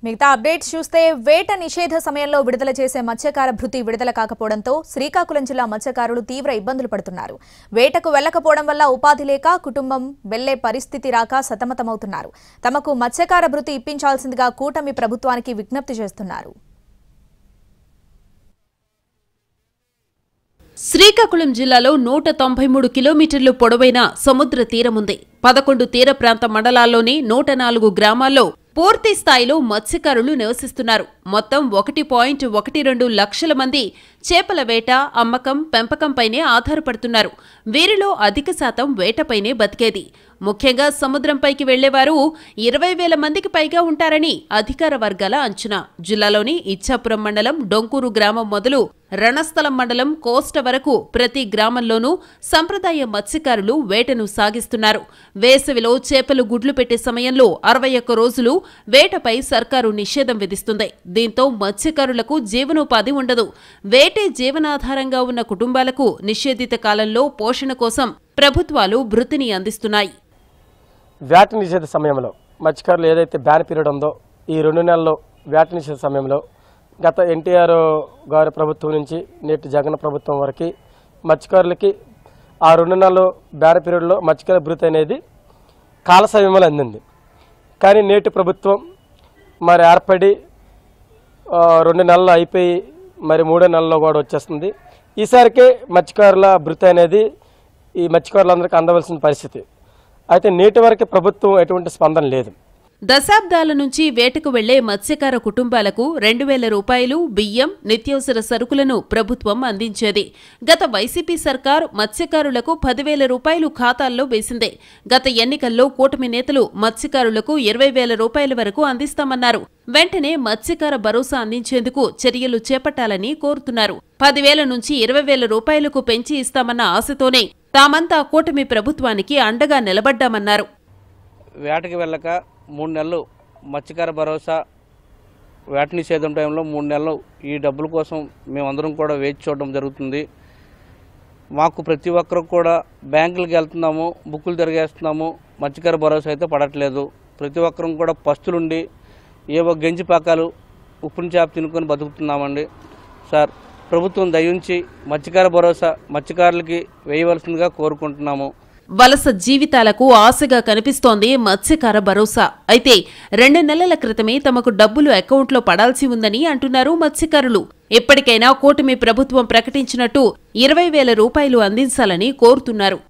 మిగతా అప్డేట్స్ చూస్తే వేట నిషేధ సమయంలో విడుదల చేసే మత్స్యకార భృతి విడుదల కాకపోవడంతో శ్రీకాకుళం జిల్లా మత్స్యకారులు తీవ్ర ఇబ్బందులు పడుతున్నారు. వేటకు వెళ్లకపోవడం వల్ల ఉపాధి లేక కుటుంబం వెళ్లే పరిస్థితి రాక సతమతమవుతున్నారు. తమకు మత్స్యకార భృతి ఇప్పించాల్సిందిగా కూటమి ప్రభుత్వానికి విజ్ఞప్తి చేస్తున్నారు. శ్రీకాకుళం జిల్లాలో 193 కిలోమీటర్లు పొడవైన సముద్ర తీరముంది. 11 తీర ప్రాంత మండలాల్లోని 104 గ్రామాల్లో పూర్తి స్థాయిలో మత్స్యకారులు నివసిస్తున్నారు. మొత్తం 1.12 లక్షల మంది చేపల వేట, అమ్మకం, పెంపకంపైనే ఆధారపడుతున్నారు. వీరిలో అధిక శాతం వేటపైనే బతికేది. ముఖ్యంగా సముద్రంపైకి వెళ్లేవారు 20,000 మందికి పైగా ఉంటారని అధికార వర్గాల అంచనా. జిల్లాలోని ఇచ్చాపురం మండలం, డొంకూరు గ్రామం మొదలు రణస్థలం మండలం కోస్ట వరకు ప్రతి గ్రామంలోనూ సంప్రదాయ మత్స్యకారులు వేటను సాగిస్తున్నారు. వేసవిలో చేపలు గుడ్లు పెట్టే సమయంలో 61 రోజులు వేటపై సర్కారు నిషేధం విధిస్తుంది. దీంతో మత్స్యకారులకు జీవనోపాధి ఉండదు. వేటే జీవనాధారంగా ఉన్న కుటుంబాలకు నిషేధిత కాలంలో పోషణ కోసం ప్రభుత్వాలు భృతిని అందిస్తున్నాయి. వేట నిషేధ సమయంలో మత్స్యకారులు ఏదైతే బ్యాన్ పీరియడ్ ఉందో ఈ 2 నెలల్లో వేట నిషేధ సమయంలో గత ఎన్టీఆర్ గారి ప్రభుత్వం నుంచి నేటి జగన్ ప్రభుత్వం వరకు మత్స్యకారులకి ఆ 2 నెలలు బ్యాన్ పీరియడ్లో మత్స్యకారుల భృతి అనేది కాల సమయంలో అందింది. కానీ నేటి ప్రభుత్వం మరి ఏర్పడి 2 నెలలు అయిపోయి మరి 3వ నెలలో కూడా వచ్చేస్తుంది. ఈసారికే మత్స్యకారుల భృతి అనేది ఈ మత్స్యకారులందరికీ అందవలసిన పరిస్థితి. అయితే నేటి వరకు ప్రభుత్వం ఎటువంటి స్పందన లేదు. దశాబ్దాల నుంచి వేటకు వెళ్లే మత్స్యకార కుటుంబాలకు 2,000 రూపాయలు బియ్యం, నిత్యావసర సరుకులను ప్రభుత్వం అందించేది. గత వైసీపీ సర్కార్ మత్స్యకారులకు 10,000 రూపాయలు ఖాతాల్లో వేసిందే. గత ఎన్నికల్లో కూటమి నేతలు మత్స్యకారులకు 20,000 రూపాయల వరకు అందిస్తామన్నారు. వెంటనే మత్స్యకార భరోసా అందించేందుకు చర్యలు చేపట్టాలని కోరుతున్నారు. 10,000 నుంచి 20,000 రూపాయలకు పెంచి ఇస్తామన్న ఆశతోనే తామంతా కూటమి ప్రభుత్వానికి అండగా నిలబడ్డామన్నారు. వేటకి వెళ్ళక 3 నెలలు మత్స్యకార భరోసా వేట నిషేధం టైంలో 3 నెలలు ఈ డబ్బుల కోసం మేమందరం కూడా వేచి చూడడం జరుగుతుంది. మాకు ప్రతి ఒక్కరు కూడా బ్యాంకులకు వెళ్తున్నాము, బుక్కులు తిరిగేస్తున్నాము, మత్స్యకార భరోసా అయితే పడట్లేదు. ప్రతి ఒక్కరం కూడా పస్తులుండి ఏవో గంజి పాకాలు ఉప్పుని చేప తినుకొని బతుకుతున్నామండి. సార్, ప్రభుత్వం దయించి మత్స్యకార భరోసా మత్స్యకారులకి వేయవలసిందిగా కోరుకుంటున్నాము. వలస జీవితాలకు ఆశగా కనిపిస్తోంది మత్స్యకార భరోసా. అయితే 2 నెలల క్రితమే తమకు డబ్బులు అకౌంట్లో పడాల్సి ఉందని అంటున్నారు మత్స్యకారులు. ఎప్పటికైనా కూటమి ప్రభుత్వం ప్రకటించినట్టు 20,000 రూపాయలు అందించాలని కోరుతున్నారు.